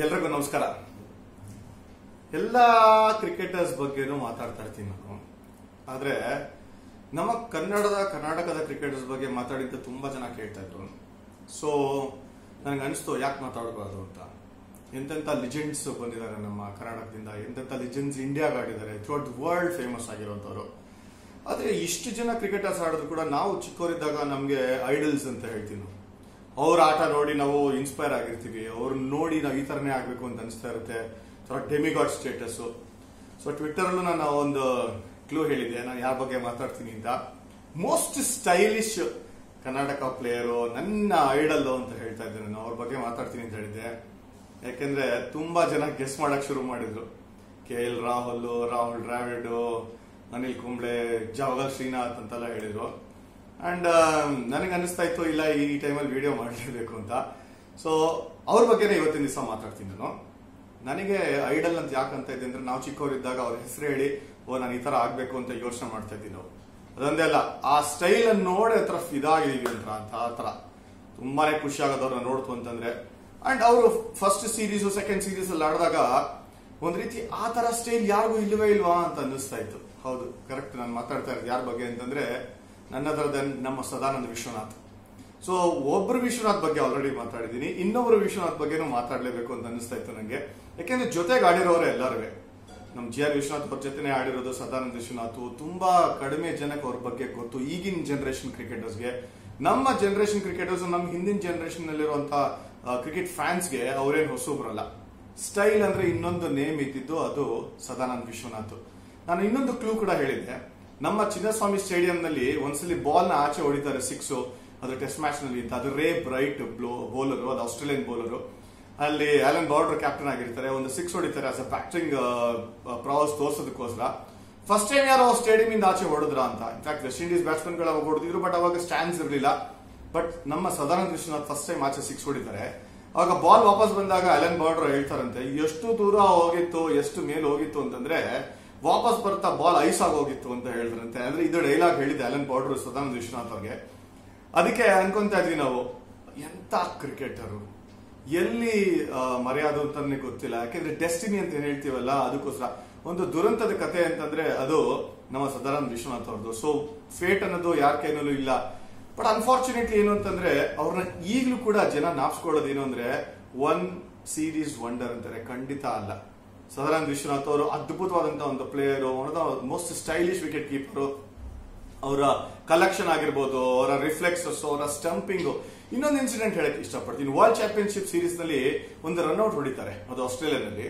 ಎಲ್ರಿಗೂ ನಮಸ್ಕಾರ. ಎಲ್ಲ ಕ್ರಿಕೆಟರ್ಸ್ ಬಗ್ಗೆನೂ ಮಾತಾಡ್ತಾ ಇರ್ತೀನಿ ನಾನು. ಆದ್ರೆ ನಮ್ಮ ಕರ್ನಾಟಕದ ಕ್ರಿಕೆಟರ್ಸ್ ಬಗ್ಗೆ ಮಾತಾಡಿದ್ದು ತುಂಬಾ ಜನ ಕೇಳ್ತಾ ಇದ್ರು. ಸೊ ನನಗೆ ಅನಿಸ್ತು ಯಾಕೆ ಮಾತಾಡಬಾರ್ದು ಅಂತ. ಎಂತೆಂಥ ಲಿಜೆಂಡ್ಸ್ ಬಂದಿದ್ದಾರೆ ನಮ್ಮ ಕರ್ನಾಟಕದಿಂದ, ಎಂತೆಂಥ ಲಿಜೆಂಡ್ಸ್ ಇಂಡಿಯಾಗೆ ಆಡಿದ್ದಾರೆ, ಥ್ರೂಔಟ್ ದ ವರ್ಲ್ಡ್ ಫೇಮಸ್ ಆಗಿರೋಂಥವ್ರು. ಆದ್ರೆ ಇಷ್ಟು ಜನ ಕ್ರಿಕೆಟರ್ಸ್ ಆಡಿದ್ರು ಕೂಡ ನಾವು ಚಿಕ್ಕವರಿದ್ದಾಗ ನಮಗೆ ಐಡಲ್ಸ್ ಅಂತ ಹೇಳ್ತೀವಿ. ಅವ್ರ ಆಟ ನೋಡಿ ನಾವು ಇನ್ಸ್ಪೈರ್ ಆಗಿರ್ತೀವಿ, ಅವ್ರನ್ನ ನೋಡಿ ನಾವು ಈ ತರನೇ ಆಗ್ಬೇಕು ಅಂತ ಅನಿಸ್ತಾ ಇರುತ್ತೆ. ಡೆಮಿಗಾಡ್ ಸ್ಟೇಟಸ್. ಸೊ ಟ್ವಿಟ್ಟರ್ ಅಲ್ಲೂ ನಾನು ಒಂದು ಕ್ಲೂ ಹೇಳಿದ್ದೆ ನಾನು ಯಾರ ಬಗ್ಗೆ ಮಾತಾಡ್ತೀನಿ ಅಂತ. ಮೋಸ್ಟ್ ಸ್ಟೈಲಿಶ್ ಕರ್ನಾಟಕ ಪ್ಲೇಯರು ನನ್ನ ಐಡಲ್ ಅಂತ ಹೇಳ್ತಾ ಇದ್ದೆ ನಾನು. ಅವ್ರ ಬಗ್ಗೆ ಮಾತಾಡ್ತೀನಿ ಅಂತ ಹೇಳಿದ್ದೆ. ಯಾಕೆಂದ್ರೆ ತುಂಬಾ ಜನ ಗೆಸ್ ಮಾಡಕ್ ಶುರು ಮಾಡಿದ್ರು. KL ರಾಹುಲ್ ದ್ರಾವಿಡ್, ಅನಿಲ್ ಕುಂಬ್ಳೆ, ಜವಾಗಲ್ ಶ್ರೀನಾಥ್ ಅಂತೆಲ್ಲ ಹೇಳಿದ್ರು. ಅಂಡ್ ನನಗೆ ಅನಿಸ್ತಾ ಇತ್ತು ಇಲ್ಲ ಈ ಟೈಮಲ್ಲಿ ವಿಡಿಯೋ ಮಾಡಲೇಬೇಕು ಅಂತ. ಸೊ ಅವ್ರ ಬಗ್ಗೆನೇ ಇವತ್ತಿನ ದಿವಸ ಮಾತಾಡ್ತೀನಿ ನಾನು. ನನಗೆ ಐಡಲ್ ಅಂತ ಯಾಕಂತ ಇದೆ ಅಂದ್ರೆ ನಾವು ಚಿಕ್ಕವರಿದ್ದಾಗ ಅವ್ರ ಹೆಸರು ಹೇಳಿ ನಾನು ಈ ತರ ಆಗ್ಬೇಕು ಅಂತ ಯೋಚನೆ ಮಾಡ್ತಾ ಇದ್ದೀವಿ ನಾವು. ಅದೊಂದೇ ಅಲ್ಲ, ಆ ಸ್ಟೈಲ್ ಅನ್ನು ನೋಡಿ ಹತ್ರ ಇದಾಗಿದೀವಿ ಅಂತ ಆ ತರ ತುಂಬಾನೇ ಖುಷಿ ಆಗೋದವ್ರನ್ನ ನೋಡ್ತು ಅಂತಂದ್ರೆ. ಅಂಡ್ ಅವರು ಫಸ್ಟ್ ಸೀರೀಸ್ ಸೆಕೆಂಡ್ ಸೀರೀಸ್ ಅಲ್ಲಿ ಆಡಿದಾಗ ಒಂದ್ ರೀತಿ ಆ ತರ ಸ್ಟೈಲ್ ಯಾರಿಗೂ ಇಲ್ವಾ ಅಂತ ಅನ್ನಿಸ್ತಾ ಇತ್ತು. ಹೌದು, ಕರೆಕ್ಟ್. ನಾನು ಮಾತಾಡ್ತಾ ಇರೋದು ಯಾರ ಬಗ್ಗೆ ಅಂತಂದ್ರೆ ನನ್ನ ತರದ ನಮ್ಮ ಸದಾನಂದ ವಿಶ್ವನಾಥ್. ಸೊ ಒಬ್ರು ವಿಶ್ವನಾಥ್ ಬಗ್ಗೆ ಆಲ್ರೆಡಿ ಮಾತಾಡಿದೀನಿ, ಇನ್ನೊಬ್ರು ವಿಶ್ವನಾಥ್ ಬಗ್ಗೆನೂ ಮಾತಾಡ್ಲೇಬೇಕು ಅಂತ ಅನಿಸ್ತಾ ಇತ್ತು ನಂಗೆ. ಯಾಕೆಂದ್ರೆ ಜೊತೆಗೆ ಆಡಿರೋರೆ ಎಲ್ಲರೂ ನಮ್ GR ವಿಶ್ವನಾಥ್ ಅವ್ರ ಜೊತೆನೆ ಆಡಿರೋದು ಸದಾನಂದ ವಿಶ್ವನಾಥ್. ತುಂಬಾ ಕಡಿಮೆ ಜನಕ್ಕೆ ಅವ್ರ ಬಗ್ಗೆ ಗೊತ್ತು ಈಗಿನ ಜನರೇಷನ್ ಕ್ರಿಕೆಟರ್ಸ್ಗೆ. ನಮ್ಮ ಜನರೇಷನ್ ಕ್ರಿಕೆಟರ್ಸ್ ನಮ್ ಹಿಂದಿನ ಜನರೇಷನ್ ನಲ್ಲಿರುವಂತಹ ಕ್ರಿಕೆಟ್ ಫ್ಯಾನ್ಸ್ಗೆ ಅವರೇನು ಹೊಸಬ್ರಲ್ಲ. ಸ್ಟೈಲ್ ಅಂದ್ರೆ ಇನ್ನೊಂದು ನೇಮ್ ಇದ್ದಿದ್ದು ಅದು ಸದಾನಂದ ವಿಶ್ವನಾಥ್. ನಾನು ಇನ್ನೊಂದು ಕ್ಲೂ ಕೂಡ ಹೇಳಿದ್ದೆ. ನಮ್ಮ ಚಿನ್ನಸ್ವಾಮಿ ಸ್ಟೇಡಿಯಂ ನಲ್ಲಿ ಒಂದ್ಸಲಿ ಬಾಲ್ ನ ಆಚೆ ಹೊಡಿತಾರೆ, 6 ಅದು ಟೆಸ್ಟ್ ಮ್ಯಾಚ್ ನಲ್ಲಿ ಅಂತ. ಅದು ರೇ ಬ್ರೈಟ್ ಬೌಲರ್, ಅದು ಆಸ್ಟ್ರೇಲಿಯನ್ ಬೌಲರ್. ಅಲ್ಲಿ ಆಲನ್ ಬಾರ್ಡರ್ ಕ್ಯಾಪ್ಟನ್ ಆಗಿರ್ತಾರೆ. ಒಂದು 6 ಹೊಡಿತಾರೆ ಆಸ್ ಅ ಬ್ಯಾಟಿಂಗ್ ಪ್ರವಾಸ್ ತೋರ್ಸೋದಕ್ಕೋಸ್ಕರ. ಫಸ್ಟ್ ಟೈಮ್ ಯಾರೋ ಸ್ಟೇಡಿಯಂ ಇಂದ ಆಚೆ ಹೊಡೆದ್ರ ಅಂತ. ಇನ್ಫ್ಯಾಕ್ಟ್ ವೆಸ್ಟ್ ಇಂಡೀಸ್ ಬ್ಯಾಟ್ಸ್ಮನ್ ಗಳು ಅವಾಗ ಹೊಡೆದಿದ್ರು, ಬಟ್ ಅವಾಗ ಸ್ಟ್ಯಾಂಡ್ಸ್ ಇರಲಿಲ್ಲ. ಬಟ್ ನಮ್ಮ ಸದಾನಂದ ವಿಶ್ವನಾಥ್ ಫಸ್ಟ್ ಟೈಮ್ ಆಚೆ 6 ಹೊಡಿತಾರೆ. ಅವಾಗ ಬಾಲ್ ವಾಪಸ್ ಬಂದಾಗ ಅಲನ್ ಬಾರ್ಡರ್ ಹೇಳ್ತಾರಂತೆ ಎಷ್ಟು ದೂರ ಹೋಗಿತ್ತು, ಎಷ್ಟು ಮೇಲ್ ಹೋಗಿತ್ತು ಅಂತಂದ್ರೆ ವಾಪಸ್ ಬರ್ತಾ ಬಾಲ್ ಐಸ್ ಆಗಿ ಹೋಗಿತ್ತು ಅಂತ ಹೇಳಿದ್ರಂತೆ. ಅಂದ್ರೆ ಇದು ಡೈಲಾಗ್ ಹೇಳಿದೆ ಅಲನ್ ಬಾರ್ಡರ್ ಸದಾನಂದ ವಿಶ್ವನಾಥ್ ಅವ್ರಿಗೆ. ಅದಕ್ಕೆ ಅನ್ಕೊಂತಾ ಇದ್ವಿ ನಾವು, ಎಂತ ಕ್ರಿಕೆಟರು, ಎಲ್ಲಿ ಮರ್ಯಾದೆ ಅಂತಾನೆ ಗೊತ್ತಿಲ್ಲ. ಯಾಕೆಂದ್ರೆ ಡೆಸ್ಟಿನಿ ಅಂತ ಏನ್ ಹೇಳ್ತೀವಲ್ಲ, ಅದಕ್ಕೋಸ್ಕರ ಒಂದು ದುರಂತದ ಕತೆ ಅಂತಂದ್ರೆ ಅದು ನಮ್ಮ ಸದಾನಂದ ವಿಶ್ವನಾಥ್ ಅವ್ರದ್ದು. ಸೊ ಫೇಟ್ ಅನ್ನೋದು ಯಾರ ಕೈನಲ್ಲೂ ಇಲ್ಲ. ಬಟ್ ಅನ್ಫಾರ್ಚುನೇಟ್ಲಿ ಏನು ಅಂತಂದ್ರೆ ಅವ್ರನ್ನ ಈಗಲೂ ಕೂಡ ಜನ ನಾಪ್ಸ್ಕೊಳ್ಳೋದು ಏನು ಅಂದ್ರೆ ಒನ್ ಸೀರೀಸ್ ವಂಡರ್ ಅಂತಾರೆ. ಖಂಡಿತ ಅಲ್ಲ. ಸದಾನಂದ ವಿಶ್ವನಾಥ್ ಅವರು ಅದ್ಭುತವಾದಂತಹ ಒಂದು player, one of the most stylish wicket keeper. ಅವರ ಕಲೆಕ್ಷನ್ ಆಗಿರ್ಬೋದು, ಅವರ ರಿಫ್ಲೆಕ್ಸಸ್, ಅವರ ಸ್ಟಂಪಿಂಗ್. ಇನ್ನೊಂದು ಇನ್ಸಿಡೆಂಟ್ ಹೇಳಕ್ ಇಷ್ಟಪಡ್ತೀನಿ. ವರ್ಲ್ಡ್ ಚಾಂಪಿಯನ್ಶಿಪ್ ಸೀರೀಸ್ ನಲ್ಲಿ ಒಂದು ರನ್ಔಟ್ ಹೊಡಿತಾರೆ, ಅದು ಆಸ್ಟ್ರೇಲಿಯಾದಲ್ಲಿ.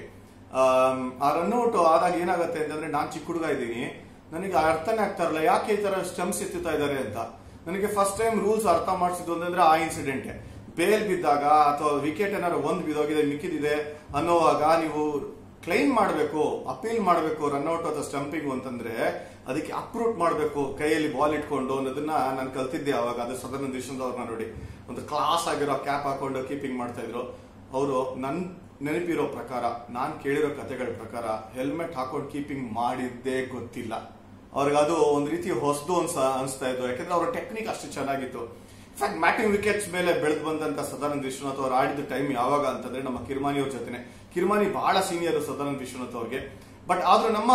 ಆ ರನ್ಔಟ್ ಆದಾಗ ಏನಾಗುತ್ತೆ ಅಂತಂದ್ರೆ ನಾನು ಚಿಕ್ಕ ಹುಡುಗ ಇದ್ದೀನಿ, ನನಗೆ ಅರ್ಥನೇ ಆಗ್ತಾ ಇರಲ್ಲ ಯಾಕೆ ಈ ತರ ಸ್ಟಂಪ್ಸ್ ಎತ್ತುತ್ತಾ ಇದ್ದಾರೆ ಅಂತ. ನನಗೆ ಫಸ್ಟ್ ಟೈಮ್ ರೂಲ್ಸ್ ಅರ್ಥ ಮಾಡಿಸಿದ್ದು ಅಂತಂದ್ರೆ ಆ ಇನ್ಸಿಡೆಂಟ್. ಬೇಲ್ ಬಿದ್ದಾಗ ಅಥವಾ ವಿಕೆಟ್ ಏನಾದ್ರು ಒಂದು ಬಿದ್ದೋಗಿದೆ ಮಿಕ್ಕಿದಿದೆ ಅನ್ನೋವಾಗ ನೀವು ಕ್ಲೈಮ್ ಮಾಡಬೇಕು, ಅಪೀಲ್ ಮಾಡಬೇಕು ರನ್ಔಟ್ ಅಥವಾ ಸ್ಟಂಪಿಂಗ್ ಅಂತಂದ್ರೆ ಅದಕ್ಕೆ ಅಪ್ರೂಟ್ ಮಾಡಬೇಕು ಕೈಯಲ್ಲಿ ಬಾಲ್ ಇಟ್ಕೊಂಡು ಅನ್ನೋದನ್ನ ನಾನು ಕಲ್ತಿದ್ದೆ ಅವಾಗ. ಅದು ಸದಾನಂದ ವಿಶ್ವನಾಥ್ ಅವ್ರನ್ನ ನೋಡಿ ಒಂದು ಕ್ಲಾಸ್ ಆಗಿರೋ ಕ್ಯಾಪ್ ಹಾಕೊಂಡು ಕೀಪಿಂಗ್ ಮಾಡ್ತಾ ಇದ್ರು. ಅವರು ನನ್ ನೆನಪಿರೋ ಪ್ರಕಾರ, ನಾನ್ ಕೇಳಿರೋ ಕಥೆಗಳ ಪ್ರಕಾರ ಹೆಲ್ಮೆಟ್ ಹಾಕೊಂಡು ಕೀಪಿಂಗ್ ಮಾಡಿದ್ದೇ ಗೊತ್ತಿಲ್ಲ ಅವ್ರಿಗೆ. ಅದು ಒಂದ್ ರೀತಿ ಹೊಸದು ಅನ್ಸ್ತಾ ಇತ್ತು, ಯಾಕಂದ್ರೆ ಅವ್ರ ಟೆಕ್ನಿಕ್ ಅಷ್ಟು ಚೆನ್ನಾಗಿತ್ತು. ಇನ್ಫ್ಯಾಕ್ಟ್ ಬ್ಯಾಟಿಂಗ್ ವಿಕೆಟ್ಸ್ ಮೇಲೆ ಬೆಳೆದು ಬಂದಂತ ಸದಾನಂದ ವಿಶ್ವನಾಥ್ ಅವ್ರು ಆಡಿದ ಟೈಮ್ ಯಾವಾಗ ಅಂತಂದ್ರೆ ನಮ್ಮ ಕಿರ್ಮಾನಿ ಅವ್ರ ಜೊತೆನೆ. ಕಿರ್ಮಾನಿ ಬಹಳ ಸೀನಿಯರ್ ಸದಾನಂದ ವಿಶ್ವನಾಥ್ ಅವ್ರಿಗೆ. ಬಟ್ ಆದ್ರೂ ನಮ್ಮ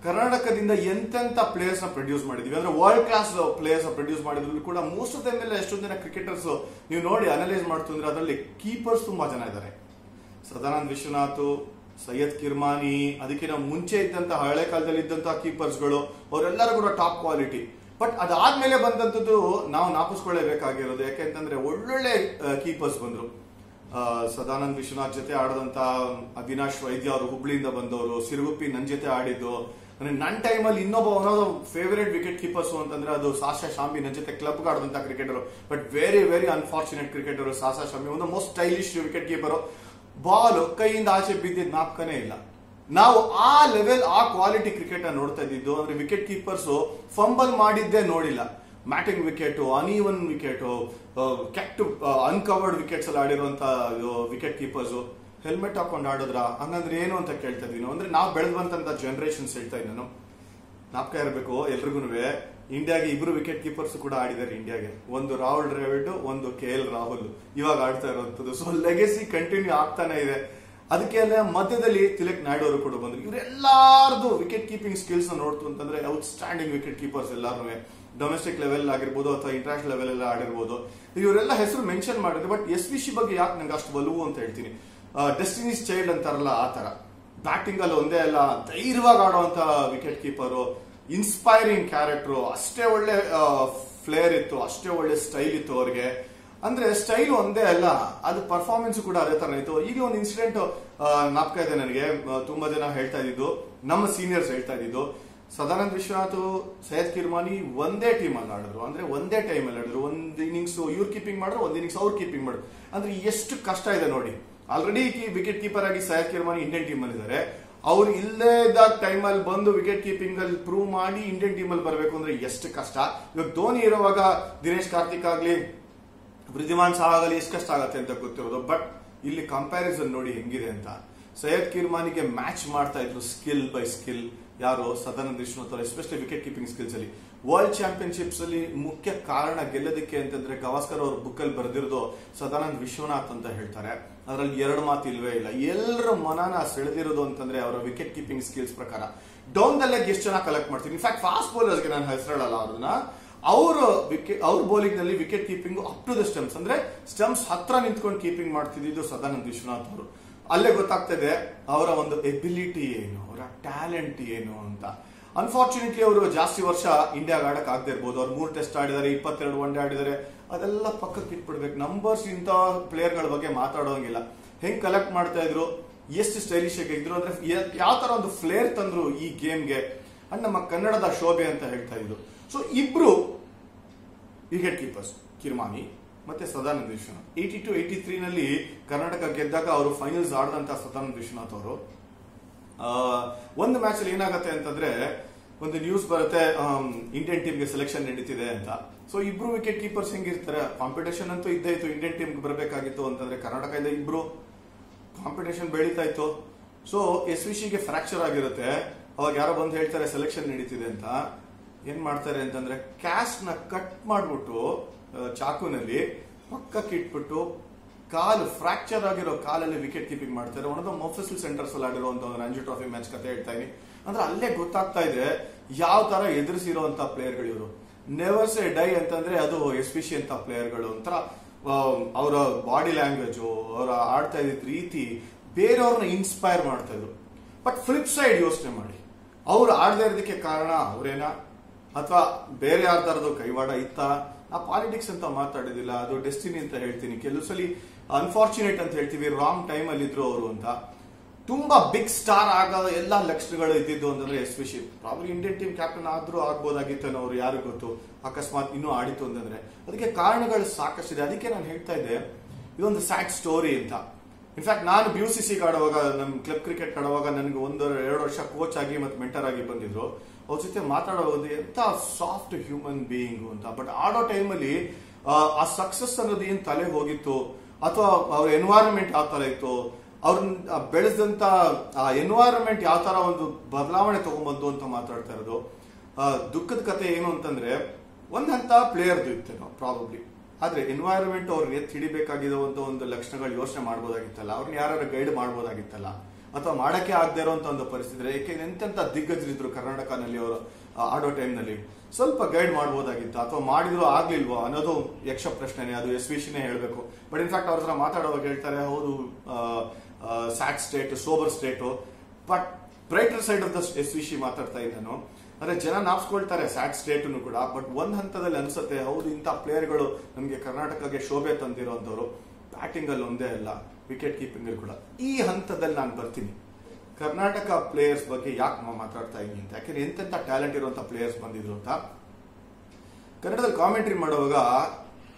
ಕರ್ನಾಟಕದಿಂದ ಎಂತೆಂತ ಪ್ಲೇಯರ್ಸ್ ನ ಪ್ರೊಡ್ಯೂಸ್ ಮಾಡಿದೀವಿ ಅಂದ್ರೆ ವರ್ಲ್ಡ್ ಕ್ಲಾಸ್ ಪ್ಲೇಯರ್ಸ್ ಪ್ರೊಡ್ಯೂಸ್ ಮಾಡಿದ್ರು ಕೂಡ ಮೋಸ್ಟ್ ಆಫ್ ದಮ್ ಎಲ್ಲ ಎಷ್ಟೊಂದು ಜನ ಕ್ರಿಕೆಟರ್ಸ್ ನೀವು ನೋಡಿ ಅನಲೈಸ್ ಮಾಡ್ತಂದ್ರೆ ಅದರಲ್ಲಿ ಕೀಪರ್ಸ್ ತುಂಬಾ ಜನ ಇದ್ದಾರೆ. ಸದಾನಂದ ವಿಶ್ವನಾಥ್, ಸೈಯದ್ ಕಿರ್ಮಾನಿ, ಅದಕ್ಕಿಂತ ಮುಂಚೆ ಇದ್ದಂತ ಹಳೆ ಕಾಲದಲ್ಲಿ ಇದ್ದಂತಹ ಕೀಪರ್ಸ್ಗಳು ಅವರೆಲ್ಲರೂ ಕೂಡ ಟಾಪ್ ಕ್ವಾಲಿಟಿ. ಬಟ್ ಅದಾದ್ಮೇಲೆ ಬಂದಂತದ್ದು ನಾವು ನಾಪಿಸ್ಕೊಳ್ಳೇಬೇಕಾಗಿರೋದು. ಯಾಕೆಂತಂದ್ರೆ ಒಳ್ಳೊಳ್ಳೆ ಕೀಪರ್ಸ್ ಬಂದ್ರು. ಸದಾನಂದ ವಿಶ್ವನಾಥ್ ಜೊತೆ ಆಡದಂತ ಅವಿನಾಶ್ ವೈದ್ಯ ಅವರು ಹುಬ್ಳಿಯಿಂದ ಬಂದವರು, ಸಿರುಗುಪ್ಪಿ ನನ್ ಜೊತೆ ಆಡಿದ್ದು. ನನ್ನ ಟೈಮಲ್ಲಿ ಇನ್ನೊಬ್ಬ ಫೇವರೇಟ್ ವಿಕೆಟ್ ಕೀಪರ್ಸ್ ಅಂತಂದ್ರೆ ಅದು ಸಾಶಾ ಶಾಮಿ, ನನ್ನ ಜೊತೆ ಕ್ಲಬ್ ಆಡದಂತ cricketer. But very very unfortunate cricketer Sasha Shami. ಒಂದು most stylish wicket keeper. Ball ಕೈಯಿಂದ ಆಚೆ ಬಿದ್ದಿದ್ ನಾಪ್ಕನೇ ಇಲ್ಲ. ನಾವು ಆ ಲೆವೆಲ್, ಆ ಕ್ವಾಲಿಟಿ ಕ್ರಿಕೆಟ್ ನೋಡ್ತಾ ಇದ್ದಿದ್ದು. ಅಂದ್ರೆ ವಿಕೆಟ್ ಕೀಪರ್ಸ್ ಫಂಬಲ್ ಮಾಡಿದ್ದೇ ನೋಡಿಲ್ಲ. ಮ್ಯಾಟಿಂಗ್ ವಿಕೆಟ್, ಅನ್ಈವನ್ ವಿಕೆಟ್, ಕೆಟ್ ಅನ್ಕವರ್ಡ್ ವಿಕೆಟ್ಸ್ ಅಲ್ಲಿ ಆಡಿರುವಂತ ವಿಕೆಟ್ ಕೀಪರ್ಸ್ ಹೆಲ್ಮೆಟ್ ಹಾಕೊಂಡು ಆಡಿದ್ರ ಹಂಗಂದ್ರೆ ಏನು ಅಂತ ಕೇಳ್ತಾ ಇದೀನಿ. ಅಂದ್ರೆ ನಾವು ಬೆಳೆದ್ ಬಂತ ಜನರೇಷನ್ಸ್ ಹೇಳ್ತಾ ಇದ್ದೀನಿ ನಾನು. ನಾಪ್ಕ ಇರಬೇಕು ಎಲ್ರಿಗೂ. ಇಂಡಿಯಾಗೆ ಇಬ್ರು ವಿಕೆಟ್ ಕೀಪರ್ಸ್ ಕೂಡ ಆಡಿದ್ದಾರೆ ಇಂಡಿಯಾಗೆ. ಒಂದು ರಾಹುಲ್ ದ್ರಾವಿಡ್, ಒಂದು KL ರಾಹುಲ್ ಇವಾಗ ಆಡ್ತಾ ಇರುವಂತದ್ದು. ಸೊ ಲೆಗೆಸಿ ಕಂಟಿನ್ಯೂ ಆಗ್ತಾನೆ ಇದೆ. ಅದಕ್ಕೆ ಮಧ್ಯದಲ್ಲಿ ತಿಲಕ್ ನಾಯ್ಡು ಅವರು ಕೂಡ ಬಂದ್ರು. ಇವರೆಲ್ಲಾರ್ದು ವಿಕೆಟ್ ಕೀಪಿಂಗ್ ಸ್ಕಿಲ್ಸ್ ನೋಡ್ತು ಅಂತಂದ್ರೆ ಔಟ್ಸ್ಟ್ಯಾಂಡಿಂಗ್ ವಿಕೆಟ್ ಕೀಪರ್ಸ್ ಎಲ್ಲಾರು ಡೊಮೆಸ್ಟಿಕ್ ಲೆವೆಲ್ ಆಗಿರ್ಬೋದು ಅಥವಾ ಇಂಟರ್ನ್ಯಾಷನಲ್ ಲೆವೆಲ್ ಎಲ್ಲ ಆಡಿರ್ಬೋದು. ಇವರೆಲ್ಲ ಹೆಸರು ಮೆನ್ಷನ್ ಮಾಡಿದ್ರು. ಬಟ್ SVC ಬಗ್ಗೆ ಯಾಕೆ ನಂಗೆ ಅಷ್ಟು ಒಲವು ಅಂತ ಹೇಳ್ತೀನಿ, ಡೆಸ್ಟಿನೀಸ್ ಚೈಲ್ಡ್ ಅಂತಾರಲ್ಲ ಆ ತರ. ಬ್ಯಾಟಿಂಗ್ ಅಲ್ಲಿ ಒಂದೇ ಅಲ್ಲ, ಧೈರ್ಯವಾಗಿ ಆಡುವಂತ ವಿಕೆಟ್ ಕೀಪರು, ಇನ್ಸ್ಪೈರಿಂಗ್ ಕ್ಯಾರೆಕ್ಟರ್, ಅಷ್ಟೇ ಒಳ್ಳೆ ಫ್ಲೇರ್ ಇತ್ತು, ಅಷ್ಟೇ ಒಳ್ಳೆ ಸ್ಟೈಲ್ ಇತ್ತು ಅವ್ರಿಗೆ. ಅಂದ್ರೆ ಸ್ಟೈಲ್ ಒಂದೇ ಅಲ್ಲ, ಅದು ಪರ್ಫಾರ್ಮೆನ್ಸ್ ಕೂಡ ಅದೇ ತರ ಇತ್ತು. ಈಗ ಒಂದು ಇನ್ಸಿಡೆಂಟ್ ಜ್ಞಾಪಕ ಇದೆ ನನಗೆ. ತುಂಬಾ ಜನ ಹೇಳ್ತಾ ಇದ್ದಿದ್ದು, ನಮ್ಮ ಸೀನಿಯರ್ಸ್ ಹೇಳ್ತಾ ಇದ್ದಿದ್ದು, ಸದಾನಂದ ವಿಶ್ವನಾಥ್, ಸೈಯದ್ ಕಿರ್ಮಾನಿ ಒಂದೇ ಟೀಮ್ ಅಲ್ಲಿ ಆಡಿದ್ರು. ಅಂದ್ರೆ ಒಂದೇ ಟೈಮ್ ಅಲ್ಲಿ ಆಡಿದ್ರು. ಒಂದ್ ಇನ್ನಿಂಗ್ಸ್ ಇವ್ರು ಕೀಪಿಂಗ್ ಮಾಡಿದ್ರು, ಒಂದ್ ಇನ್ನಿಂಗ್ಸ್ ಅವ್ರು ಕೀಪಿಂಗ್ ಮಾಡಿದ್ರು. ಅಂದ್ರೆ ಎಷ್ಟು ಕಷ್ಟ ಇದೆ ನೋಡಿ. ಆಲ್ರೆಡಿ ವಿಕೆಟ್ ಕೀಪರ್ ಆಗಿ ಸೈಯದ್ ಕಿರ್ಮಾನಿ ಇಂಡಿಯನ್ ಟೀಮ್ ಅಲ್ಲಿ ಇದ್ದಾರೆ. ಅವ್ರು ಇಲ್ಲೇ ಇದ್ದಾಗ ಟೈಮ್ ಅಲ್ಲಿ ಬಂದು ವಿಕೆಟ್ ಕೀಪಿಂಗ್ ಅಲ್ಲಿ ಪ್ರೂವ್ ಮಾಡಿ ಇಂಡಿಯನ್ ಟೀಮ್ ಅಲ್ಲಿ ಬರಬೇಕು ಅಂದ್ರೆ ಎಷ್ಟು ಕಷ್ಟ. ಇವಾಗ ಧೋನಿ ಇರುವಾಗ ದಿನೇಶ್ ಕಾರ್ತಿಕ್ ಆಗ್ಲಿ, ವೃದ್ಧಿಮಾನ್ ಸಾಹ್ ಆಗಲಿ ಎಷ್ಟು ಕಷ್ಟ ಆಗತ್ತೆ ಅಂತ ಗೊತ್ತಿರೋದು. ಬಟ್ ಇಲ್ಲಿ ಕಂಪ್ಯಾರಿಸನ್ ನೋಡಿ ಹೆಂಗಿದೆ ಅಂತ. ಸೈಯದ್ ಕಿರ್ಮಾನಿಗೆ ಮ್ಯಾಚ್ ಮಾಡ್ತಾ ಇದ್ರು ಸ್ಕಿಲ್ ಬೈ ಸ್ಕಿಲ್ ಯಾರು, ಸದಾನಂದ ವಿಶ್ವನಾಥ್ ಅವರು, ಎಸ್ಪೆಷಲಿ ವಿಕೆಟ್ ಕೀಪಿಂಗ್ ಸ್ಕಿಲ್ಸ್ ಅಲ್ಲಿ. ವರ್ಲ್ಡ್ ಚಾಂಪಿಯನ್ಶಿಪ್ಸ್ ಅಲ್ಲಿ ಮುಖ್ಯ ಕಾರಣ ಗೆಲ್ಲೋದಕ್ಕೆ ಅಂತಂದ್ರೆ ಗವಾಸ್ಕರ್ ಅವ್ರ ಬುಕ್ ಅಲ್ಲಿ ಬರೆದಿರೋದು ಸದಾನಂದ ವಿಶ್ವನಾಥ್ ಅಂತ ಹೇಳ್ತಾರೆ. ಅದರಲ್ಲಿ ಎರಡು ಮಾತು ಇಲ್ವೇ ಇಲ್ಲ. ಎಲ್ಲರ ಮನನ ಸೆಳೆದಿರೋದು ಅಂತಂದ್ರೆ ಅವರ ವಿಕೆಟ್ ಕೀಪಿಂಗ್ ಸ್ಕಿಲ್ಸ್ ಪ್ರಕಾರ. ಡೌನ್ ದ ಲೆಗ್ ಎಷ್ಟು ಚೆನ್ನಾಗಿ ಕಲೆಕ್ಟ್ ಮಾಡ್ತೀನಿ. ಇನ್ಫ್ಯಾಕ್ಟ್ ಫಾಸ್ಟ್ ಬೌಲರ್ಸ್ಗೆ ನಾನು ಹೆಸರಲ್ಲ ಅವ್ರನ್ನ. ಅವ್ರ ಬೌಲಿಂಗ್ ನಲ್ಲಿ wicket keeping up to the stumps, ಅಂದ್ರೆ ಸ್ಟಂಪ್ಸ್ ಹತ್ರ ನಿಂತ್ಕೊಂಡು ಕೀಪಿಂಗ್ ಮಾಡ್ತಿದ್ದು ಸದಾನಂದ ವಿಶ್ವನಾಥ್ ಅವರು. ಅಲ್ಲೇ ಗೊತ್ತಾಗ್ತದೆ ಅವರ ಒಂದು ಎಬಿಲಿಟಿ ಏನು, ಅವರ ಟ್ಯಾಲೆಂಟ್ ಏನು ಅಂತ. ಅನ್ಫಾರ್ಚುನೇಟ್ಲಿ ಅವರು ಜಾಸ್ತಿ ವರ್ಷ ಇಂಡಿಯಾಗ ಆಡಕ್ ಆಗದೆ ಇರ್ಬೋದು. ಅವ್ರು 3 ಟೆಸ್ಟ್ ಆಡಿದ್ದಾರೆ, 22 ಒನ್ ಡೇ ಆಡಿದ್ದಾರೆ. ಅದೆಲ್ಲ ಪಕ್ಕಕ್ಕೆ ಇಟ್ಬಿಡ್ಬೇಕು. ನಂಬರ್ಸ್ ಇಂಥ ಪ್ಲೇಯರ್ ಗಳ ಬಗ್ಗೆ ಮಾತಾಡೋಂಗಿಲ್ಲ. ಹೆಂಗ್ ಕಲೆಕ್ಟ್ ಮಾಡ್ತಾ ಇದ್ರು, ಎಷ್ಟು ಸ್ಟೈಲಿಶ್ ಆಗಿ ಇದ್ರು, ಅಂದ್ರೆ ಯಾವ ತರ ಒಂದು ಫ್ಲೇರ್ ತಂದ್ರು ಈ ಗೇಮ್ಗೆ ಅಂಡ್ ನಮ್ಮ ಕನ್ನಡದ ಶೋಭೆ ಅಂತ ಹೇಳ್ತಾ ಇದ್ರು. ಸೊ ಇಬ್ರು ವಿಕೆಟ್ ಕೀಪರ್ಸ್, ಕಿರ್ಮಾನಿ ಮತ್ತೆ ಸದಾನಂದ ವಿಶ್ವನಾಥ್. 82-83 ನಲ್ಲಿ ಕರ್ನಾಟಕ ಗೆದ್ದಾಗ ಅವರು ಫೈನಲ್ಸ್ ಆಡದಂತ ಸದಾನಂದ ವಿಶ್ವನಾಥ್ ಅವರು ಒಂದು ಮ್ಯಾಚ್ ಅಲ್ಲಿ ಏನಾಗತ್ತೆ ಅಂತಂದ್ರೆ, ಒಂದು ನ್ಯೂಸ್ ಬರುತ್ತೆ ಇಂಡಿಯನ್ ಟೀಮ್ಗೆ ಸೆಲೆಕ್ಷನ್ ನಡೀತಿದೆ ಅಂತ. ಸೊ ಇಬ್ರು ವಿಕೆಟ್ ಕೀಪರ್ಸ್ ಹೆಂಗಿರ್ತಾರೆ, ಕಾಂಪಿಟೇಷನ್ ಅಂತೂ ಇದ್ದೇ ಇತ್ತು. ಇಂಡಿಯನ್ ಟೀಮ್ ಬರಬೇಕಾಗಿತ್ತು ಅಂತಂದ್ರೆ ಕರ್ನಾಟಕದಿಂದ ಇಬ್ರು ಕಾಂಪಿಟೇಷನ್ ಬೆಳೀತಾ ಇತ್ತು. ಸೊ SVCಗೆ ಫ್ರಾಕ್ಚರ್ ಆಗಿರುತ್ತೆ. ಅವಾಗ ಯಾರೋ ಬಂದು ಹೇಳ್ತಾರೆ ಸೆಲೆಕ್ಷನ್ ನಡೀತಿದೆ ಅಂತ. ಏನ್ ಮಾಡ್ತಾರೆ ಅಂತಂದ್ರೆ ಕ್ಯಾಸ್ಟ್ ನ ಕಟ್ ಮಾಡ್ಬಿಟ್ಟು ಚಾಕುನಲ್ಲಿ ಪಕ್ಕಕ್ಕೆ ಇಟ್ಬಿಟ್ಟು ಕಾಲು ಫ್ರಾಕ್ಚರ್ ಆಗಿರೋ ಕಾಲಲ್ಲಿ ವಿಕೆಟ್ ಕೀಪಿಂಗ್ ಮಾಡ್ತಾರೆ. ಒನ್ ಆಫ್ ದ ಮೊಫಿಸಲ್ ಸೆಂಟರ್ಸ್ ಅಲ್ಲಿ ಆಡಿರುವಂತ ಒಂದು ರಂಜಿ ಟ್ರಾಫಿ ಮ್ಯಾಚ್ ಕತೆ ಹೇಳ್ತಾ ಇದೀನಿ. ಅಂದ್ರೆ ಅಲ್ಲೇ ಗೊತ್ತಾಗ್ತಾ ಇದೆ ಯಾವ ತರ ಎದುರಿಸಿರುವಂತ ಪ್ಲೇಯರ್ಗಳು ಇವರು. ನೆವರ್ ಸೇ ಡೈ ಅಂತಂದ್ರೆ ಅದು SVC ಅಂತ ಪ್ಲೇಯರ್ಗಳು. ಒಂಥರ ಅವರ ಬಾಡಿ ಲ್ಯಾಂಗ್ವೇಜ್, ಅವರ ಆಡ್ತಾ ಇದ್ದ ರೀತಿ ಬೇರೆಯವ್ರನ್ನ ಇನ್ಸ್ಪೈರ್ ಮಾಡ್ತಾ ಇದ್ರು. ಬಟ್ ಫ್ಲಿಪ್ ಸೈಡ್ ಯೋಚನೆ ಮಾಡಿ, ಅವ್ರು ಆಡದೇ ಇರೋದಕ್ಕೆ ಕಾರಣ ಅವರೇನಾ ಅಥವಾ ಬೇರೆ ಯಾರ್ದಾರದು ಕೈವಾಡ ಇತ್ತ? ಆ ಪಾಲಿಟಿಕ್ಸ್ ಅಂತ ಮಾತಾಡಿದಿಲ್ಲ, ಅದು ಡೆಸ್ಟಿನಿ ಅಂತ ಹೇಳ್ತೀನಿ. ಕೆಲವು ಸಲ ಅನ್ಫಾರ್ಚುನೇಟ್ ಅಂತ ಹೇಳ್ತೀವಿ, ರಾಂಗ್ ಟೈಮ್ ಅಲ್ಲಿ ಇದ್ರು ಅವರು ಅಂತ. ತುಂಬಾ ಬಿಗ್ ಸ್ಟಾರ್ ಆಗದ ಎಲ್ಲಾ ಲಕ್ಷಣಗಳು ಇದ್ದಿದ್ದು ಅಂತಂದ್ರೆ SVC. Probably Indian team captain ಆದ್ರೂ ಆಗ್ಬೋದಾಗಿತ್ತೇನೋ, ಅವ್ರು ಯಾರು ಗೊತ್ತು, ಅಕಸ್ಮಾತ್ ಇನ್ನೂ ಆಡಿತು ಅಂತಂದ್ರೆ. ಅದಕ್ಕೆ ಕಾರಣಗಳು ಸಾಕಷ್ಟಿದೆ. ಅದಕ್ಕೆ ನಾನು ಹೇಳ್ತಾ ಇದ್ದೆ ಇದೊಂದು ಸ್ಯಾಡ್ ಸ್ಟೋರಿ ಅಂತ. ಇನ್ಫ್ಯಾಕ್ಟ್ ನಾನು BUCC ಆಡುವಾಗ, ನಮ್ಮ ಕ್ಲಬ್ ಕ್ರಿಕೆಟ್ ಆಡುವಾಗ ನನಗೆ 1-2 ವರ್ಷ ಕೋಚ್ ಆಗಿ ಮತ್ತೆ ಮೆಂಟರ್ ಆಗಿ ಬಂದಿದ್ರು. ಅವ್ರ ಜೊತೆ ಮಾತಾಡೋದು ಎಂತ ಸಾಫ್ಟ್ ಹ್ಯೂಮನ್ ಬೀಯಿಂಗ್ ಅಂತ. ಬಟ್ ಆಡೋ ಟೈಮಲ್ಲಿ ಆ ಸಕ್ಸಸ್ ಅನ್ನೋದು ಏನ್ ತಲೆಗೆ ಹೋಗಿತ್ತು, ಅಥವಾ ಅವ್ರ ಎನ್ವೈರನ್ಮೆಂಟ್ ಯಾವ ತರ ಇತ್ತು, ಅವ್ರನ್ನ ಬೆಳೆಸಿದಂತ ಆ ಎನ್ವೈರನ್ಮೆಂಟ್ ಯಾವ ತರ ಒಂದು ಬದಲಾವಣೆ ತಗೊಂಡ್ಬಂತು ಅಂತ ಮಾತಾಡ್ತಾ ಇರೋದು. ದುಃಖದ ಕತೆ ಏನು ಅಂತಂದ್ರೆ, ಒಂದ್ ಹಂತ ಪ್ಲೇಯರ್ದು ಇತ್ತೇನೋ ಪ್ರಾಬಬ್ಲಿ, ಆದ್ರೆ ಎನ್ವೈರನ್ಮೆಂಟ್ ಅವ್ರಿಗೆ ಹಿಡಿಬೇಕಾಗಿರುವಂತ ಒಂದು ಲಕ್ಷಣಗಳು ಯೋಚನೆ ಮಾಡ್ಬೋದಾಗಿತ್ತಲ್ಲ, ಅವ್ರನ್ನ ಯಾರು ಗೈಡ್ ಮಾಡ್ಬೋದಾಗಿತ್ತಲ್ಲ, ಅಥವಾ ಮಾಡಕ್ಕೆ ಆಗದೆ ಇರುವಂತ ಒಂದು ಪರಿಸ್ಥಿತಿ. ಯಾಕೆಂದ್ರೆ ಎಂತೆಂತ ದಿಗ್ಗಜರಿದ್ರು ಕರ್ನಾಟಕನಲ್ಲಿ ಅವರು ಆಡೋ ಟೈಮ್ ನಲ್ಲಿ. ಸ್ವಲ್ಪ ಗೈಡ್ ಮಾಡ್ಬೋದಾಗಿತ್ತು, ಅಥವಾ ಮಾಡಿದ್ರು ಆಗ್ಲಿಲ್ವೋ ಅನ್ನೋದು ಯಕ್ಷ ಪ್ರಶ್ನೆನೆ. ಅದು SVCನೇ ಹೇಳ್ಬೇಕು. ಬಟ್ ಇನ್ಫ್ಯಾಕ್ಟ್ ಅವ್ರ ಹತ್ರ ಮಾತಾಡುವಾಗ ಹೇಳ್ತಾರೆ, ಹೌದು sad state, sober state, but brighter side of the SVC ಮಾತಾಡ್ತಾ ಇದ್ದಾನು. ಅಂದ್ರೆ ಜನ ನಾಪ್ಸ್ಕೊಳ್ತಾರೆ ಸ್ಯಾಡ್ ಸ್ಟೇಟ್ ಕೂಡ. ಬಟ್ ಒಂದ್ ಹಂತದಲ್ಲಿ ಅನ್ಸುತ್ತೆ, ಹೌದು ಇಂಥ ಪ್ಲೇಯರ್ಗಳು ನಮ್ಗೆ ಕರ್ನಾಟಕಕ್ಕೆ ಶೋಭೆ ತಂದಿರುವಂತವ್ರು. ಬ್ಯಾಟಿಂಗ್ ಅಲ್ಲಿ ಒಂದೇ ಅಲ್ಲ, ವಿಕೆಟ್ ಕೀಪಿಂಗ್ ಅಲ್ಲಿ ಕೂಡ. ಈ ಹಂತದಲ್ಲಿ ನಾನು ಬರ್ತೀನಿ, ಕರ್ನಾಟಕ ಪ್ಲೇಯರ್ಸ್ ಬಗ್ಗೆ ಯಾಕೆ ಮಾತಾಡ್ತಾ ಇದ್ದೀನಿ ಅಂತ. ಯಾಕೆಂದ್ರೆ ಎಂತೆಂತ ಟ್ಯಾಲೆಂಟ್ ಇರುವಂತ ಪ್ಲೇಯರ್ಸ್ ಬಂದಿದ್ರು ಅಂತ. ಕನ್ನಡದಲ್ಲಿ ಕಾಮೆಂಟ್ರಿ ಮಾಡುವಾಗ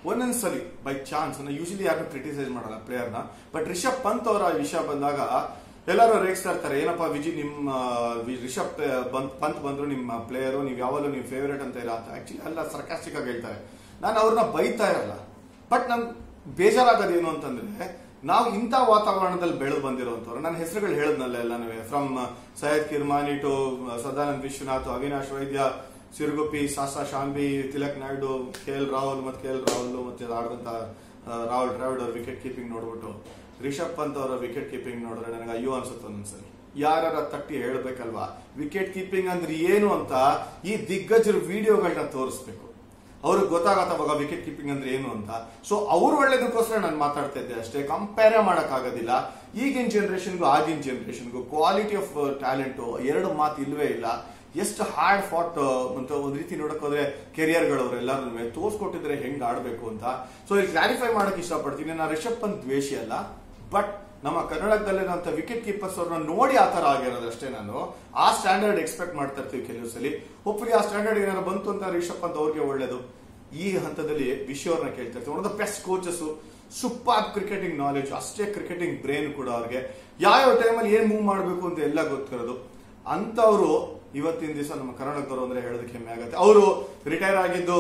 ಒಂದೊಂದ್ಸರಿ ಬೈ ಚಾನ್ಸ್, ಯೂಶಲಿ ಯಾರು ಕ್ರಿಟಿಸೈಸ್ ಮಾಡಲ್ಲ ಪ್ಲೇಯರ್ನ, ಬಟ್ ರಿಷಬ್ ಪಂತ್ ಅವರ ವಿಷಯ ಬಂದಾಗ ಎಲ್ಲರೂ ರೇಗಿಸ್ತಾ ಇರ್ತಾರೆ, ಏನಪ್ಪಾ ವಿಜಿ ನಿಮ್ಮ ರಿಷಬ್ ಪಂತ್ ಬಂದ್ರು ನಿಮ್ಮ ಪ್ಲೇಯರು, ನೀವು ಯಾವಾಗಲೂ ನಿಮ್ ಫೇವರೇಟ್ ಅಂತ ಇಲ್ಲ ಅಂತ. ಆಕ್ಚುಲಿ ಎಲ್ಲ ಸರ್ಕಾಸ್ಟಿಕ್ ಆಗಿ ಹೇಳ್ತಾರೆ. ನಾನು ಅವ್ರನ್ನ ಬೈತಾ ಇರಲ್ಲ. ಬಟ್ ನನ್ ಬೇಜಾರಾಗೋದೇನು ಅಂತಂದ್ರೆ, ನಾವು ಇಂಥ ವಾತಾವರಣದಲ್ಲಿ ಬೆಳೆದು ಬಂದಿರುವಂತವ್ರು. ನನ್ನ ಹೆಸರುಗಳು ಹೇಳದ್ನಲ್ಲ ಎಲ್ಲನೂ, ಫ್ರಮ್ ಸೈಯದ್ ಕಿರ್ಮಾನಿ ಟು ಸದಾನಂದ ವಿಶ್ವನಾಥ್, ಅವಿನಾಶ್ ವೈದ್ಯ, ಸಿರುಗುಪ್ಪಿ, ಸಾಸಾ ಶಾಂಬಿ, ತಿಲಕ್ ನಾಯ್ಡು, KL ರಾಹುಲ್ ಮತ್ತೆ ಆಡದಂತ ರಾಹುಲ್ ದ್ರಾವಿಡ್ ಅವ್ರ ವಿಕೆಟ್ ಕೀಪಿಂಗ್ ನೋಡ್ಬಿಟ್ಟು ರಿಷಬ್ ಪಂತ್ ಅವರ ವಿಕೆಟ್ ಕೀಪಿಂಗ್ ನೋಡಿದ್ರೆ ನನಗೆ ಅಯ್ಯೋ ಅನ್ಸುತ್ತೆ ಒಂದೊಂದ್ಸಲಿ. ಯಾರ ತಟ್ಟಿ ಹೇಳ್ಬೇಕಲ್ವಾ ವಿಕೆಟ್ ಕೀಪಿಂಗ್ ಅಂದ್ರೆ ಏನು ಅಂತ ಈ ದಿಗ್ಗಜರ ವಿಡಿಯೋಗಳನ್ನ ತೋರಿಸ್ಬೇಕು, ಅವ್ರಿಗೆ ಗೊತ್ತಾಗತ್ತವಾಗ ವಿಕೆಟ್ ಕೀಪಿಂಗ್ ಅಂದ್ರೆ ಏನು ಅಂತ. ಸೊ ಅವ್ರು ಒಳ್ಳೇದಕ್ಕೋಸ್ಕರ ನಾನು ಮಾತಾಡ್ತಾ ಇದ್ದೆ ಅಷ್ಟೇ. ಕಂಪೇರ್ ಮಾಡಕ್ ಆಗೋದಿಲ್ಲ. ಈಗಿನ ಜನರೇಷನ್ಗೂ ಆಗಿನ ಜನರೇಷನ್ಗೂ ಕ್ವಾಲಿಟಿ ಆಫ್ ಟ್ಯಾಲೆಂಟ್ ಎರಡು ಮಾತು ಇಲ್ವೇ ಇಲ್ಲ. ಎಷ್ಟು ಹಾರ್ಡ್ ಫಾಟ್ ಅಂತ ಒಂದ್ ರೀತಿ ನೋಡಕ್ ಹೋದ್ರೆ ಕೆರಿಯರ್ಗಳವ್ರು ಎಲ್ಲರೂ ತೋರ್ಸ್ಕೊಟ್ಟಿದ್ರೆ ಹೆಂಗ್ ಆಡ್ಬೇಕು ಅಂತ. ಸೊ ಇಲ್ಲಿ ಕ್ಲಾರಿಫೈ ಮಾಡಕ್ ಇಷ್ಟಪಡ್ತೀನಿ, ನಾನು ರಿಷಬ್ ಪಂತ್ ದ್ವೇಷಿ ಅಲ್ಲ, ಬಟ್ ನಮ್ಮ ಕರ್ನಾಟಕದಲ್ಲಿರುವಂತ ವಿಕೆಟ್ ಕೀಪರ್ಸ್ ಅವ್ರನ್ನ ನೋಡಿ ಆತರ ಆಗಿರೋದಷ್ಟೇ. ನಾನು ಆ ಸ್ಟ್ಯಾಂಡರ್ಡ್ ಎಕ್ಸ್ಪೆಕ್ಟ್ ಮಾಡ್ತಾ ಇರ್ತೀವಿ ಕೆಲವು ಸಲ. ಹೋಪ್ಫುಲಿ ಆ ಸ್ಟ್ಯಾಂಡರ್ಡ್ ಏನಾದ್ರು ಬಂತು ಅಂತ ರಿಷಬ್ ಪಂತ್ ಅವ್ರಿಗೆ ಒಳ್ಳೇದು. ಈ ಹಂತದಲ್ಲಿ ವಿಶ್ವ ಅವ್ರನ್ನ ಕೇಳ್ತಾ ಇರ್ತೀವಿ. One of the best coaches, super cricketing knowledge, ಅಷ್ಟೇ ಕ್ರಿಕೆಟಿಂಗ್ ಬ್ರೈನ್ ಕೂಡ ಅವ್ರಿಗೆ. ಯಾವ ಟೈಮಲ್ಲಿ ಏನ್ ಮೂವ್ ಮಾಡಬೇಕು ಅಂತ ಎಲ್ಲ ಗೊತ್ತಿರೋದು ಅಂತವ್ರು ಇವತ್ತಿನ ದಿವಸ ನಮ್ಮ ಕರ್ನಾಟಕದವರು ಅಂದ್ರೆ ಹೇಳೋದಕ್ಕೆ ಹೆಮ್ಮೆ ಆಗುತ್ತೆ. ಅವರು ರಿಟೈರ್ ಆಗಿದ್ದು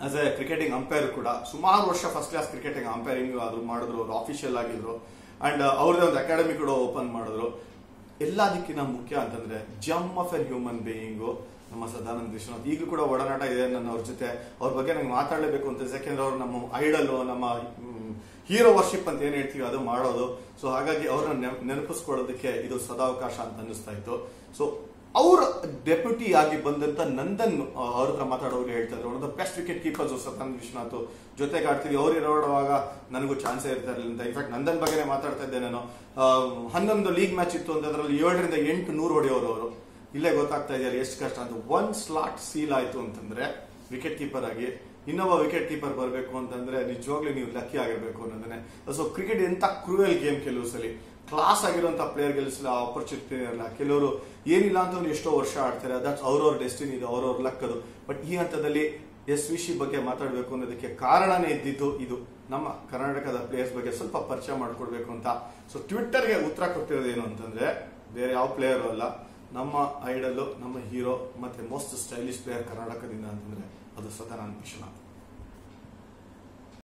ಆಸ್ ಎ ಕ್ರಿಕೆಟಿಂಗ್ ಅಂಪೈರ್ ಕೂಡ. ಸುಮಾರು ವರ್ಷ ಫಸ್ಟ್ ಕ್ಲಾಸ್ ಕ್ರಿಕೆಟಿಂಗ್ ಅಂಪೈರಿಂಗ್ ಆದ್ರೂ ಮಾಡಿದ್ರು, ಅವರು ಆಫಿಷಿಯಲ್ ಆಗಿದ್ರು. ಅಂಡ್ ಅವ್ರದೇ ಒಂದು ಅಕಾಡೆಮಿ ಕೂಡ ಓಪನ್ ಮಾಡಿದ್ರು. ಎಲ್ಲದಕ್ಕಿಂತ ಮುಖ್ಯ ಅಂತಂದ್ರೆ gem of N human being ನಮ್ಮ ಸದಾನಂದ ವಿಶ್ವನಾಥ್. ಈಗಲೂ ಕೂಡ ಒಡನಾಟ ಇದೆ ನನ್ನ ಅವ್ರ ಜೊತೆ. ಅವ್ರ ಬಗ್ಗೆ ನಂಗೆ ಮಾತಾಡಲೇಬೇಕು ಅಂತ, ಯಾಕೆಂದ್ರೆ ಅವ್ರು ನಮ್ಮ ಐಡಲ್, ನಮ್ಮ ಹೀರೋ ವರ್ಷಿಪ್ ಅಂತ ಏನ್ ಹೇಳ್ತೀವಿ ಅದು ಮಾಡೋದು. ಸೊ ಹಾಗಾಗಿ ಅವ್ರನ್ನ ನೆನಪಿಸ್ಕೊಳ್ಳೋದಕ್ಕೆ ಇದು ಸದಾವಕಾಶ ಅಂತ ಅನ್ನಿಸ್ತಾ ಇತ್ತು. ಸೊ ಅವ್ರ ಡೆಪ್ಯೂಟಿ ಆಗಿ ಬಂದಂತ ನಂದನ್ ಅವ್ರ ಹತ್ರ ಮಾತಾಡೋರು ಹೇಳ್ತಾ ಇದ್ರು, one of the best wicket keepers Sadananda Vishwanath ಜೊತೆಗೆ ಆಡ್ತೀವಿ. ಅವ್ರು ಇರೋವಾಗ ನನಗೂ ಚಾನ್ಸೇ ಇರ್ತಾ ಇರಲಿಲ್ಲ ಅಂತ. ಇನ್ಫ್ಯಾಕ್ಟ್ ನಂದನ್ ಬಗ್ಗೆನೇ ಮಾತಾಡ್ತಾ ಇದ್ದೆ ನಾನು. 11 ಲೀಗ್ ಮ್ಯಾಚ್ ಇತ್ತು ಅಂತ ಅದರಲ್ಲಿ 7 ರಿಂದ 8 100 ಹೊಡೆಯೋರು ಅವರು. ಇಲ್ಲೇ ಗೊತ್ತಾಗ್ತಾ ಇದೆಯಲ್ಲ ಎಷ್ಟು ಕಷ್ಟ ಅಂತ. ಒಂದ್ ಸ್ಲಾಟ್ ಸೀಲ್ ಆಯ್ತು ಅಂತಂದ್ರೆ ವಿಕೆಟ್ ಕೀಪರ್ ಆಗಿ ಇನ್ನೊಬ್ಬ ವಿಕೆಟ್ ಕೀಪರ್ ಬರಬೇಕು ಅಂತಂದ್ರೆ ನಿಜವಾಗ್ಲೂ ನೀವು ಲಕ್ಕಿ ಆಗಿರ್ಬೇಕು ಅನ್ನೋದನ್ನೇ. ಸೊ ಕ್ರಿಕೆಟ್ ಎಂತ ಕ್ರೂಯಲ್ ಗೇಮ್. ಕೆಲವು ಸಲ ಕ್ಲಾಸ್ ಆಗಿರುವಂತ ಪ್ಲೇಯರ್ ಗೆಲ್ಲಿಸಲ್ಲ, ಆಪರ್ಚುನಿಟಿ ಇರಲ್ಲ. ಕೆಲವರು ಏನಿಲ್ಲ ಅಂತ ಎಷ್ಟೋ ವರ್ಷ ಆಡ್ತಾರೆ, ದಟ್ಸ್ ಅವ್ರವ್ರ ಡೆಸ್ಟಿನಿ, ಇದು ಅವ್ರವ್ರ ಲಕ್ ಅದು. ಬಟ್ ಈ ಹಂತದಲ್ಲಿ SVC ಬಗ್ಗೆ ಮಾತಾಡಬೇಕು ಅನ್ನೋದಕ್ಕೆ ಕಾರಣನೇ ಇದ್ದಿದ್ದು ಇದು. ನಮ್ಮ ಕರ್ನಾಟಕದ ಪ್ಲೇಯರ್ಸ್ ಬಗ್ಗೆ ಸ್ವಲ್ಪ ಪರಿಚಯ ಮಾಡ್ಕೊಡ್ಬೇಕು ಅಂತ. ಸೊ ಟ್ವಿಟ್ಟರ್ಗೆ ಉತ್ತರ ಕೊಟ್ಟಿರೋದು ಏನು ಅಂತಂದ್ರೆ, ಬೇರೆ ಯಾವ ಪ್ಲೇಯರ್ ಅಲ್ಲ, ನಮ್ಮ ಐಡಲ್, ನಮ್ಮ ಹೀರೋ ಮತ್ತೆ ಮೋಸ್ಟ್ ಸ್ಟೈಲಿಶ್ ಪ್ಲೇಯರ್ ಕರ್ನಾಟಕದಿಂದ ಅಂತಂದ್ರೆ ಅದು ಸದಾನಂದ ವಿಶ್ವನಾಥ್.